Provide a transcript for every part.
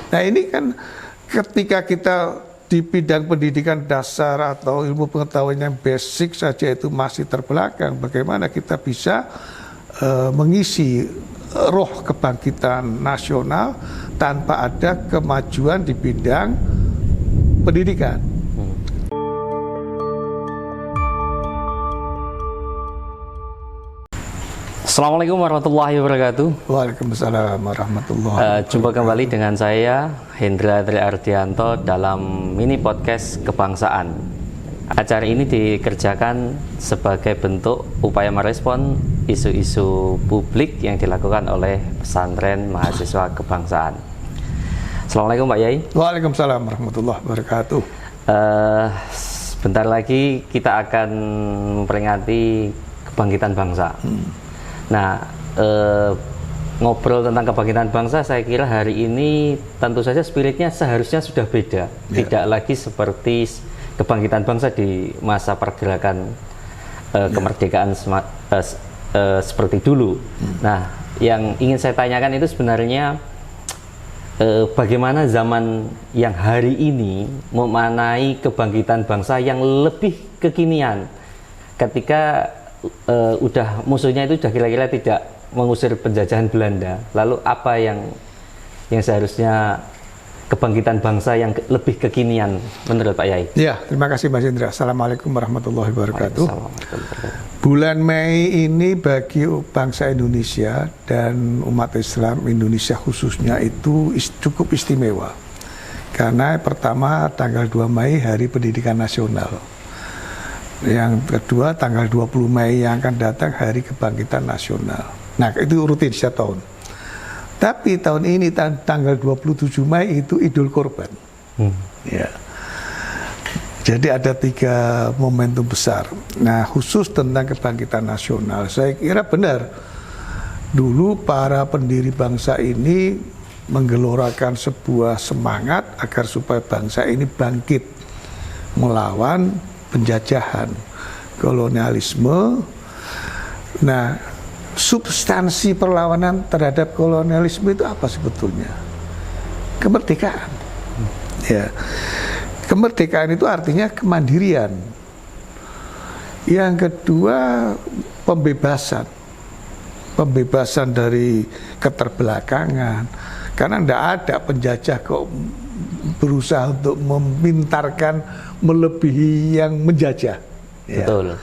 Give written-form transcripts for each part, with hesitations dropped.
Nah ini kan ketika kita di bidang pendidikan dasar atau ilmu pengetahuan yang basic saja itu masih terbelakang, bagaimana kita bisa mengisi roh kebangkitan nasional tanpa ada kemajuan di bidang pendidikan. Assalamualaikum warahmatullahi wabarakatuh. Waalaikumsalam warahmatullahi wabarakatuh. Jumpa kembali dengan saya Hendra Triardianto dalam mini podcast kebangsaan. Acara ini dikerjakan sebagai bentuk upaya merespon isu-isu publik yang dilakukan oleh pesantren mahasiswa kebangsaan. Assalamualaikum Pak Yai. Waalaikumsalam warahmatullahi wabarakatuh. Sebentar lagi kita akan memperingati kebangkitan bangsa. Nah, ngobrol tentang kebangkitan bangsa, saya kira hari ini tentu saja spiritnya seharusnya sudah beda, tidak lagi seperti kebangkitan bangsa di masa pergerakan kemerdekaan seperti dulu. Nah, yang ingin saya tanyakan itu sebenarnya bagaimana zaman yang hari ini memaknai kebangkitan bangsa yang lebih kekinian ketika musuhnya itu sudah kira-kira tidak mengusir penjajahan Belanda. Lalu apa yang seharusnya kebangkitan bangsa yang lebih kekinian menurut Pak Yai? Ya, terima kasih Mas Indra. Assalamualaikum warahmatullahi wabarakatuh. Bulan Mei ini bagi bangsa Indonesia dan umat Islam Indonesia khususnya itu cukup istimewa. Karena pertama tanggal 2 Mei Hari Pendidikan Nasional. Yang kedua tanggal 20 Mei yang akan datang Hari Kebangkitan Nasional. Nah itu rutin setiap tahun. Tapi tahun ini tanggal 27 Mei itu Idul Kurban. Ya. Jadi ada 3 momentum besar. Nah khusus tentang kebangkitan nasional, saya kira benar. Dulu para pendiri bangsa ini menggelorakan sebuah semangat agar supaya bangsa ini bangkit melawan penjajahan, kolonialisme. Nah, substansi perlawanan terhadap kolonialisme itu apa sebetulnya? Kemerdekaan. Ya. Kemerdekaan itu artinya kemandirian. Yang kedua, pembebasan. Pembebasan dari keterbelakangan. Karena tidak ada penjajah kok berusaha untuk memintarkan melebihi yang menjajah. Betul. Ya.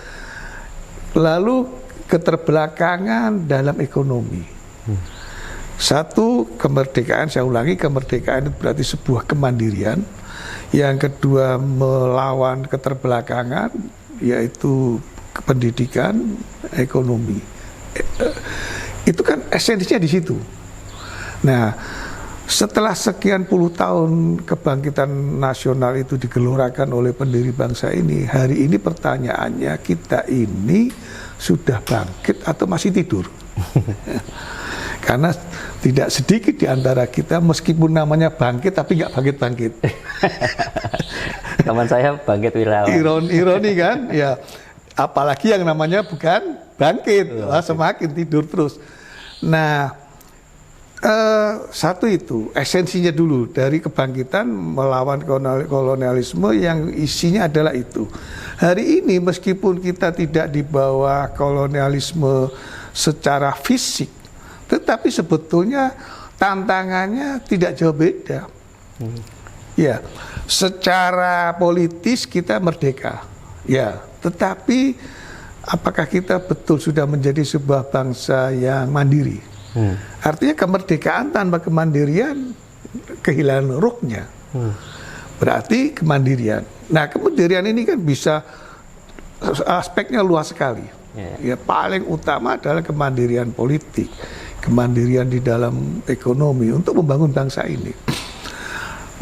Lalu keterbelakangan dalam ekonomi. Satu, kemerdekaan, saya ulangi, kemerdekaan itu berarti sebuah kemandirian. Yang kedua, melawan keterbelakangan, yaitu pendidikan, ekonomi. Itu kan esensinya di situ. Nah, setelah sekian puluh tahun kebangkitan nasional itu digelorakan oleh pendiri bangsa ini, hari ini pertanyaannya, kita ini sudah bangkit atau masih tidur? Karena tidak sedikit di antara kita meskipun namanya bangkit tapi nggak bangkit-bangkit. Teman saya bangkit wirawan. Ironi kan? Ya, apalagi yang namanya bukan bangkit, semakin tidur terus. Nah, satu itu esensinya dulu dari kebangkitan melawan kolonialisme yang isinya adalah itu. Hari ini meskipun kita tidak di bawah kolonialisme secara fisik, tetapi sebetulnya tantangannya tidak jauh beda. Ya, secara politis kita merdeka. Ya, tetapi apakah kita betul sudah menjadi sebuah bangsa yang mandiri? Artinya kemerdekaan tanpa kemandirian kehilangan ruhnya. Berarti kemandirian. Nah, kemandirian ini kan bisa aspeknya luas sekali. Ya, paling utama adalah kemandirian politik, kemandirian di dalam ekonomi untuk membangun bangsa ini.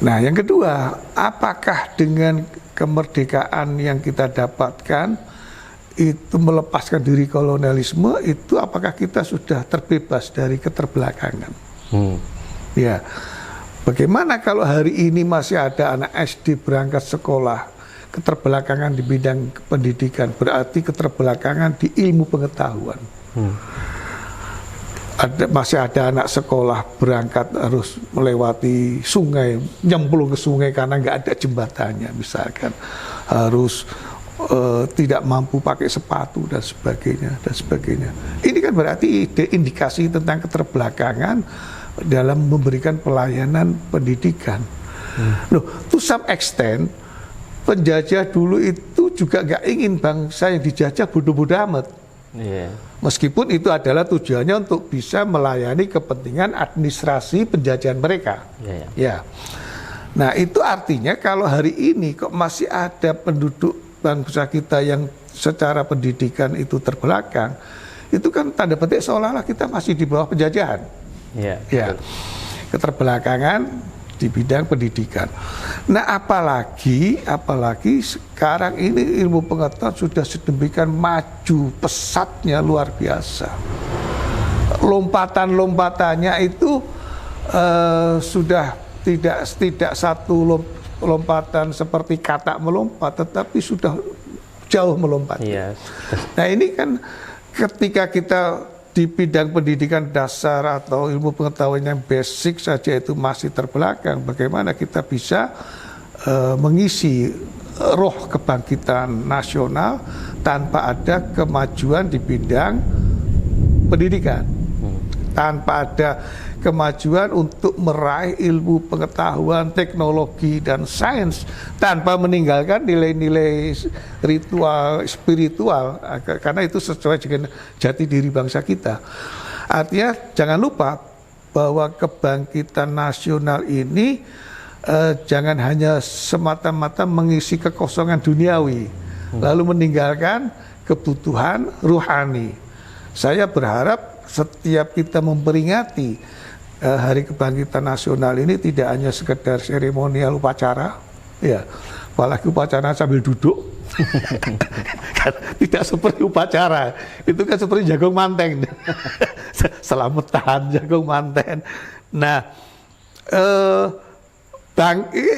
Nah, yang kedua, apakah dengan kemerdekaan yang kita dapatkan itu melepaskan diri kolonialisme, itu apakah kita sudah terbebas dari keterbelakangan? Ya, bagaimana kalau hari ini masih ada anak SD berangkat sekolah keterbelakangan di bidang pendidikan, berarti keterbelakangan di ilmu pengetahuan. masih ada anak sekolah berangkat harus melewati sungai, nyemplung ke sungai karena nggak ada jembatannya misalkan, harus tidak mampu pakai sepatu dan sebagainya dan sebagainya. Ini kan berarti indikasi tentang keterbelakangan dalam memberikan pelayanan pendidikan. Loh, to some extent penjajah dulu itu juga nggak ingin bangsa yang dijajah bodoh-bodoh amat. Meskipun itu adalah tujuannya untuk bisa melayani kepentingan administrasi penjajahan mereka. Ya. Nah, itu artinya kalau hari ini kok masih ada penduduk bangsa kita yang secara pendidikan itu terbelakang, itu kan tanda petik seolah-olah kita masih di bawah penjajahan. Ya. Keterbelakangan di bidang pendidikan. Nah, apalagi sekarang ini ilmu pengetahuan sudah sedemikian maju pesatnya, luar biasa. Lompatan-lompatannya itu sudah tidak satu lompatan seperti katak melompat, tetapi sudah jauh melompat. Nah, ini kan ketika kita di bidang pendidikan dasar atau ilmu pengetahuan yang basic saja itu masih terbelakang, bagaimana kita bisa mengisi roh kebangkitan nasional tanpa ada kemajuan di bidang pendidikan, tanpa ada kemajuan untuk meraih ilmu pengetahuan, teknologi, dan sains, tanpa meninggalkan nilai-nilai ritual, spiritual, karena itu sesuai dengan jati diri bangsa kita. Artinya jangan lupa bahwa kebangkitan nasional ini jangan hanya semata-mata mengisi kekosongan duniawi, lalu meninggalkan kebutuhan ruhani. Saya berharap setiap kita memperingati Hari Kebangkitan Nasional ini tidak hanya sekedar seremonial upacara, ya, apalagi upacara sambil duduk, tidak seperti upacara, itu kan seperti jagung manten, selamatan jagung manten. Nah,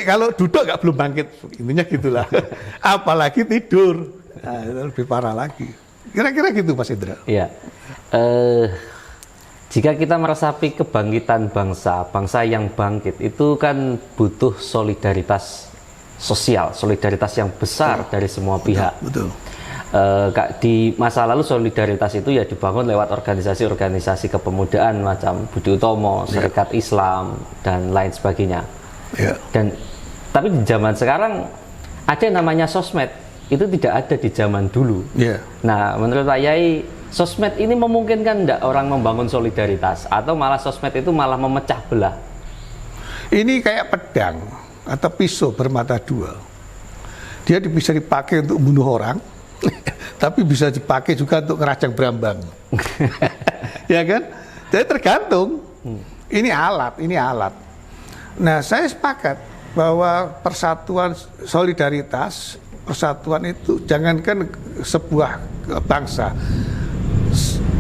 kalau duduk nggak belum bangkit, intinya gitulah. Apalagi tidur, nah, itu lebih parah lagi. Kira-kira gitu, Mas Indra. Iya. Jika kita meresapi kebangkitan bangsa yang bangkit, itu kan butuh solidaritas sosial, solidaritas yang besar dari semua pihak. Betul. Di masa lalu solidaritas itu ya dibangun lewat organisasi-organisasi kepemudaan macam Budi Utomo, Serikat Islam, dan lain sebagainya. Tapi di zaman sekarang ada yang namanya sosmed, itu tidak ada di zaman dulu. Nah, menurut Pak Yai, sosmed ini memungkinkan tidak orang membangun solidaritas, atau malah sosmed itu malah memecah belah? Ini kayak pedang atau pisau bermata dua. Dia bisa dipakai untuk bunuh orang, tapi bisa dipakai juga untuk ngerajang Brambang. Ya kan? Jadi tergantung. Ini alat. Nah, saya sepakat bahwa persatuan solidaritas, persatuan itu jangankan sebuah bangsa,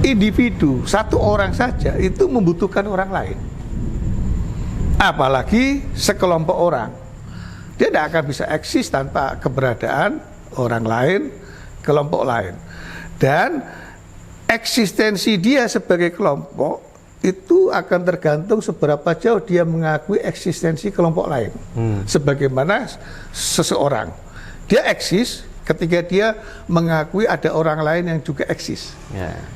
individu, satu orang saja itu membutuhkan orang lain, apalagi sekelompok orang. Dia tidak akan bisa eksis tanpa keberadaan orang lain, kelompok lain. Dan eksistensi dia sebagai kelompok itu akan tergantung seberapa jauh dia mengakui eksistensi kelompok lain. Sebagaimana seseorang, dia eksis ketika dia mengakui ada orang lain yang juga eksis.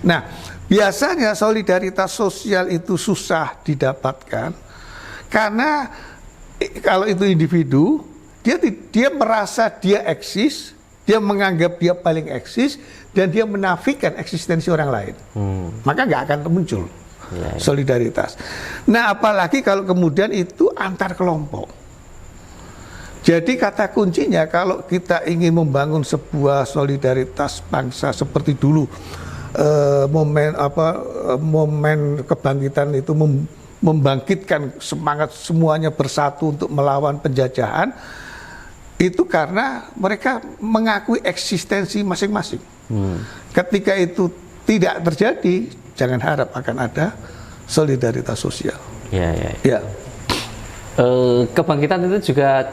Nah, biasanya solidaritas sosial itu susah didapatkan karena kalau itu individu, dia merasa dia eksis, dia menganggap dia paling eksis, dan dia menafikan eksistensi orang lain. Maka nggak akan muncul solidaritas. Nah, apalagi kalau kemudian itu antar kelompok. Jadi kata kuncinya kalau kita ingin membangun sebuah solidaritas bangsa seperti dulu, momen kebangkitan itu membangkitkan semangat semuanya bersatu untuk melawan penjajahan, itu karena mereka mengakui eksistensi masing-masing. Ketika itu tidak terjadi, jangan harap akan ada solidaritas sosial. Kebangkitan itu juga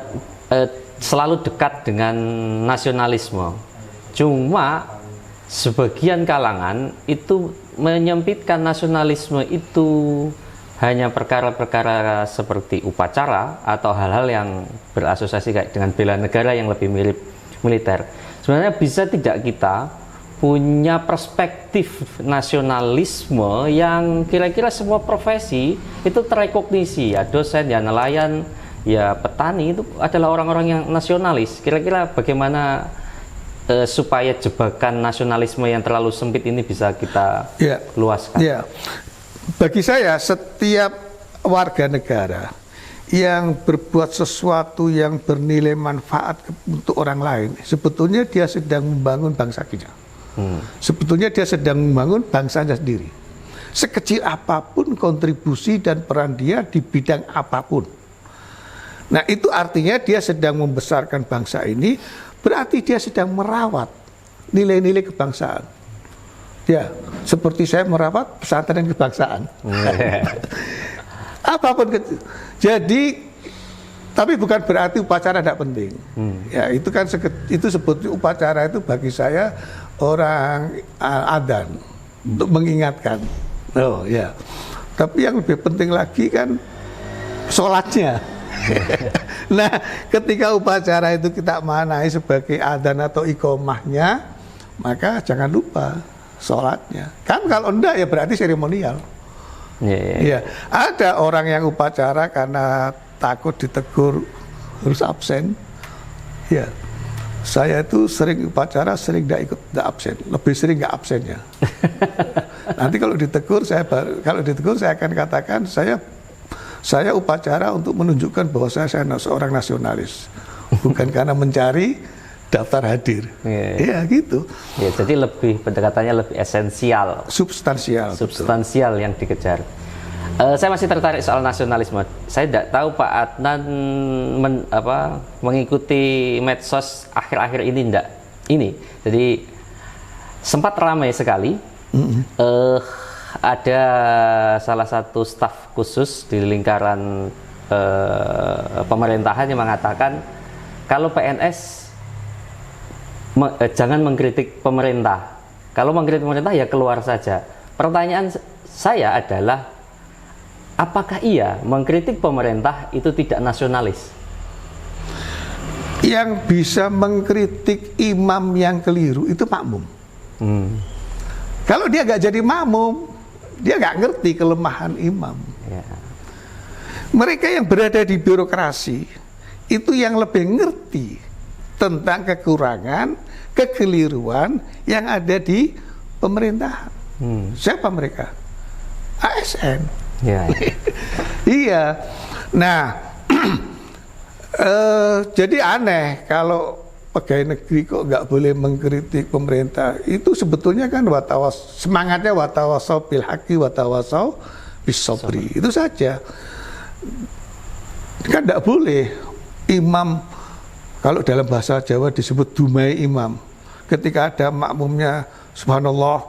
selalu dekat dengan nasionalisme. Cuma sebagian kalangan itu menyempitkan nasionalisme itu hanya perkara-perkara seperti upacara atau hal-hal yang berasosiasi kayak dengan bela negara yang lebih mirip militer. Sebenarnya bisa tidak kita punya perspektif nasionalisme yang kira-kira semua profesi itu terekognisi, ya dosen, ya nelayan, ya petani itu adalah orang-orang yang nasionalis. Kira-kira bagaimana supaya jebakan nasionalisme yang terlalu sempit ini bisa kita luaskan? Ya. Bagi saya, setiap warga negara yang berbuat sesuatu yang bernilai manfaat untuk orang lain, sebetulnya dia sedang membangun bangsa kita. Sebetulnya dia sedang membangun bangsanya sendiri. Sekecil apapun kontribusi dan peran dia di bidang apapun. Nah, itu artinya dia sedang membesarkan bangsa ini, berarti dia sedang merawat nilai-nilai kebangsaan. Ya, seperti saya merawat pesantren kebangsaan. Apapun jadi, tapi bukan berarti upacara tidak penting. Ya, itu kan itu sebetulnya upacara itu bagi saya orang adzan untuk mengingatkan. Oh ya. Tapi yang lebih penting lagi kan sholatnya. Nah, ketika upacara itu kita maknai sebagai adzan atau iqomahnya, maka jangan lupa sholatnya. Kan kalau enggak ya berarti seremonial. Ya, ada orang yang upacara karena takut ditegur harus absen. Ya, saya itu sering upacara, sering tidak absen, lebih sering nggak absennya. Nanti kalau ditegur saya akan katakan saya upacara untuk menunjukkan bahwa saya seorang nasionalis, bukan karena mencari daftar hadir. Iya gitu. Ya, jadi lebih pendekatannya lebih esensial, substansial yang dikejar. Saya masih tertarik soal nasionalisme. Saya tidak tahu Pak Adnan mengikuti medsos akhir-akhir ini enggak. Jadi sempat ramai sekali. Ada salah satu staf khusus di lingkaran pemerintahan yang mengatakan kalau PNS jangan mengkritik pemerintah. Kalau mengkritik pemerintah ya keluar saja. Pertanyaan saya adalah, apakah iya mengkritik pemerintah itu tidak nasionalis? Yang bisa mengkritik imam yang keliru itu makmum. Kalau dia nggak jadi makmum, dia nggak ngerti kelemahan imam. Mereka yang berada di birokrasi itu yang lebih ngerti tentang kekurangan, kekeliruan yang ada di pemerintahan. Siapa mereka? ASN. Iya. Nah, jadi aneh kalau pegawai negeri kok nggak boleh mengkritik pemerintah. Itu sebetulnya kan semangatnya watawasau bil haqqi watawasau bis sabri. Itu saja. Kan nggak boleh imam, kalau dalam bahasa Jawa disebut dumai imam. Ketika ada makmumnya, subhanallah,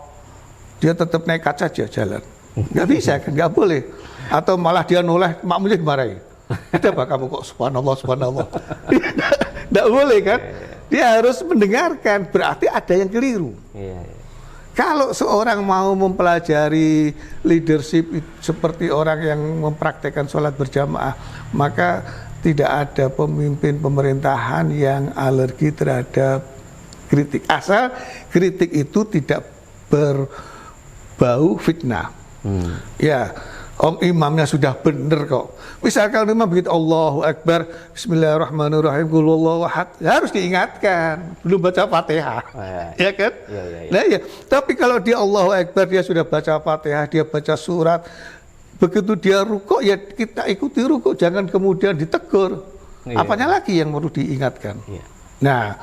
dia tetap nekat saja jalan. Nggak bisa kan, nggak boleh. Atau malah dia noleh, makmumnya dimarahi. Kenapa kamu kok subhanallah, subhanallah? Nggak boleh kan? Dia harus mendengarkan, berarti ada yang keliru. Kalau seorang mau mempelajari leadership seperti orang yang mempraktekkan sholat berjamaah, maka tidak ada pemimpin pemerintahan yang alergi terhadap kritik. Asal kritik itu tidak berbau fitnah. Ya, imamnya sudah benar kok. Misalkan imam begitu Allahu Akbar, Bismillahirrahmanirrahim, Qul huwallahu ahad, harus diingatkan, belum baca Fatihah. Ya kan? Nah ya, tapi kalau dia Allahu Akbar, dia sudah baca Fatihah, dia baca surat, begitu dia rukuk ya kita ikuti rukuk, jangan kemudian ditegur. Apanya lagi yang perlu diingatkan? Nah,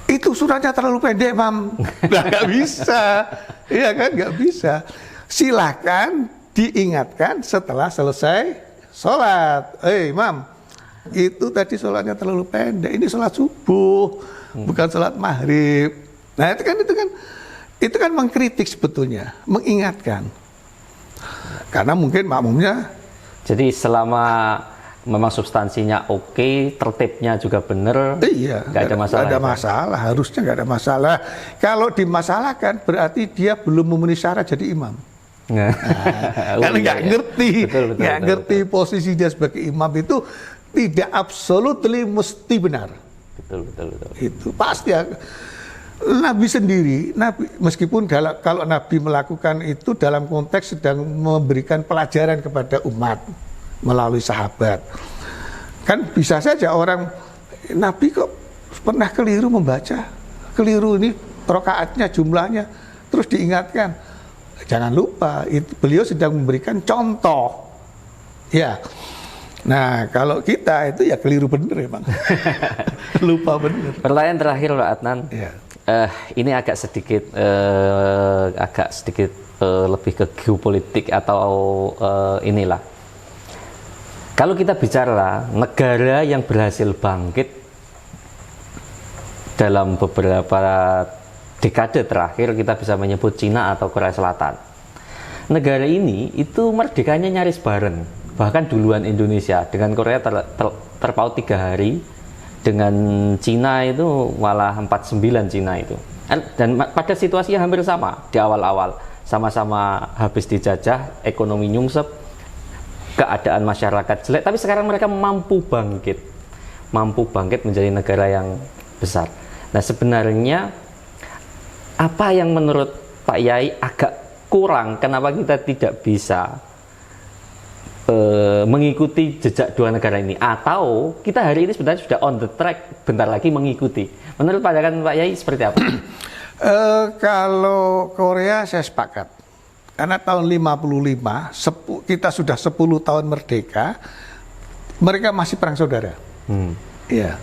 itu suratnya terlalu pendek, Mam. Nggak bisa, iya kan, nggak bisa. Silakan diingatkan setelah selesai sholat. Imam, itu tadi sholatnya terlalu pendek. Ini sholat subuh, bukan sholat maghrib. Nah itu kan mengkritik sebetulnya, mengingatkan. Karena mungkin makmumnya. Jadi selama memang substansinya oke, tertibnya juga benar. Iya, nggak ada masalah. Nggak ada masalah, harusnya nggak ada masalah. Kalau dimasalahkan berarti dia belum memenuhi syarat jadi imam. Nah, karena nggak ngerti, nggak ngerti posisi dia sebagai imam itu tidak absolutely mesti benar. Betul. Itu pasti. Nabi sendiri, meskipun kalau Nabi melakukan itu dalam konteks sedang memberikan pelajaran kepada umat melalui sahabat, kan bisa saja orang Nabi kok pernah keliru membaca, keliru ini rakaatnya jumlahnya, terus diingatkan, jangan lupa itu beliau sedang memberikan contoh, ya. Nah kalau kita itu ya keliru bener emang, lupa bener. Pertanyaan terakhir Pak Adnan. Ya. Ini agak sedikit lebih ke geopolitik atau inilah. Kalau kita bicara negara yang berhasil bangkit dalam beberapa dekade terakhir, kita bisa menyebut Cina atau Korea Selatan. Negara ini itu merdekanya nyaris bareng, bahkan duluan Indonesia. Dengan Korea terpaut 3 hari. Dengan Cina itu malah 49 Cina itu. Dan pada situasi yang hampir sama di awal-awal, sama-sama habis dijajah, ekonomi nyungsep, keadaan masyarakat jelek, tapi sekarang mereka mampu bangkit menjadi negara yang besar. Nah sebenarnya apa yang menurut Pak Yai agak kurang, kenapa kita tidak bisa mengikuti jejak dua negara ini, atau kita hari ini sebenarnya sudah on the track, bentar lagi mengikuti? Menurut pandangan Pak Yai seperti apa? Kalau Korea saya sepakat, karena tahun 55 kita sudah 10 tahun merdeka, mereka masih perang saudara. Ya.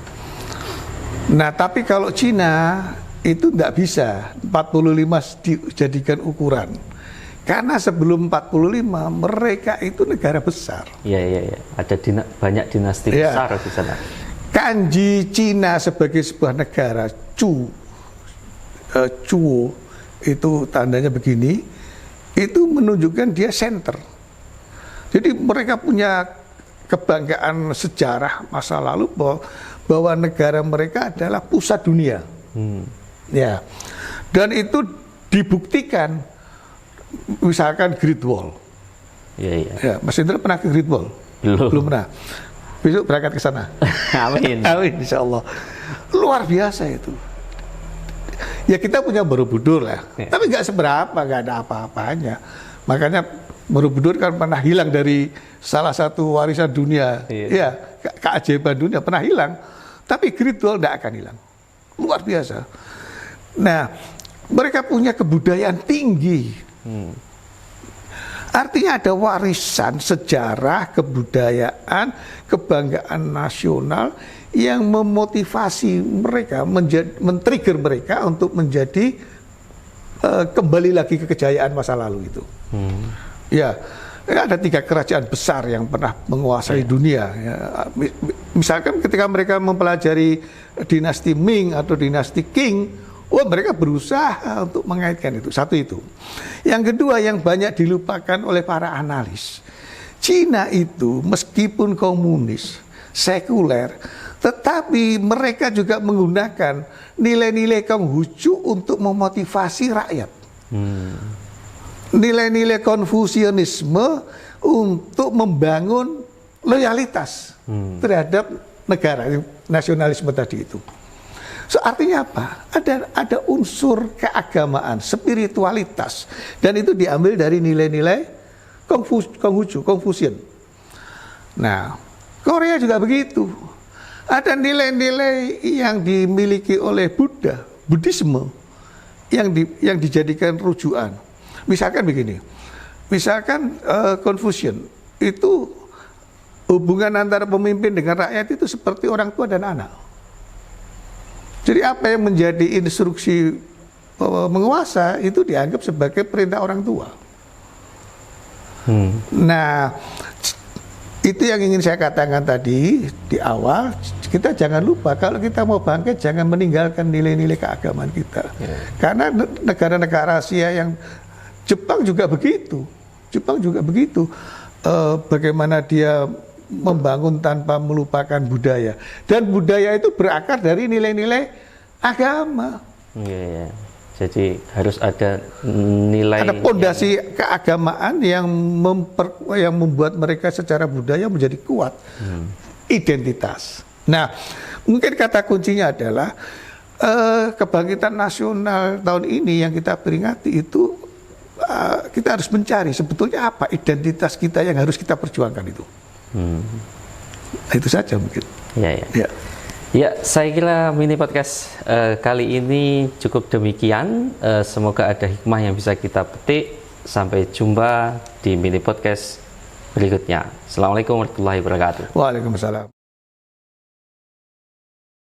Nah tapi kalau Cina itu tidak bisa 45 dijadikan ukuran. Karena sebelum 45 mereka itu negara besar. Iya. Ada banyak dinasti besar di sana. Kanji Cina sebagai sebuah negara, Chuo itu tandanya begini, itu menunjukkan dia center. Jadi mereka punya kebanggaan sejarah masa lalu bahwa negara mereka adalah pusat dunia. Ya, dan itu dibuktikan. Misalkan Great Wall. Ya, Mas Indra pernah ke Great Wall? Belum pernah. Besok berangkat ke sana. Amin. Amin, insya Allah. Luar biasa itu. Ya kita punya Borobudur lah, tapi nggak seberapa, nggak ada apa-apanya. Makanya Borobudur kan pernah hilang dari salah satu warisan dunia. Ya, keajaiban dunia pernah hilang. Tapi Great Wall tidak akan hilang. Luar biasa. Nah, mereka punya kebudayaan tinggi. Artinya ada warisan sejarah, kebudayaan, kebanggaan nasional yang memotivasi mereka, men-trigger mereka untuk menjadi kembali lagi ke kejayaan masa lalu itu. Ya, ada 3 kerajaan besar yang pernah menguasai dunia. Ya. Misalkan ketika mereka mempelajari dinasti Ming atau dinasti Qing, mereka berusaha untuk mengaitkan itu. Satu itu. Yang kedua yang banyak dilupakan oleh para analis. Cina itu meskipun komunis, sekuler, tetapi mereka juga menggunakan nilai-nilai Konghucu untuk memotivasi rakyat. Nilai-nilai Konfusianisme untuk membangun loyalitas terhadap negara, nasionalisme tadi itu. So, artinya apa? Ada unsur keagamaan, spiritualitas, dan itu diambil dari nilai-nilai Konghucu, Confucian. Nah, Korea juga begitu. Ada nilai-nilai yang dimiliki oleh Buddhisme yang dijadikan rujukan. Misalkan begini, misalkan Confucian itu hubungan antara pemimpin dengan rakyat itu seperti orang tua dan anak. Jadi apa yang menjadi instruksi menguasa itu dianggap sebagai perintah orang tua. Nah, itu yang ingin saya katakan tadi di awal. Kita jangan lupa kalau kita mau bangkit jangan meninggalkan nilai-nilai keagamaan kita. Karena negara-negara Asia yang Jepang juga begitu. Bagaimana dia membangun tanpa melupakan budaya. Dan budaya itu berakar dari nilai-nilai agama. Iya. Jadi harus ada nilai, ada pondasi keagamaan yang membuat mereka secara budaya menjadi kuat. Identitas. Nah, mungkin kata kuncinya adalah kebangkitan nasional tahun ini yang kita peringati itu, kita harus mencari sebetulnya apa identitas kita yang harus kita perjuangkan itu. Nah, itu saja mungkin. Ya. Ya, saya kira mini podcast kali ini cukup demikian. Semoga ada hikmah yang bisa kita petik. Sampai jumpa di mini podcast berikutnya. Assalamualaikum warahmatullahi wabarakatuh. Waalaikumsalam.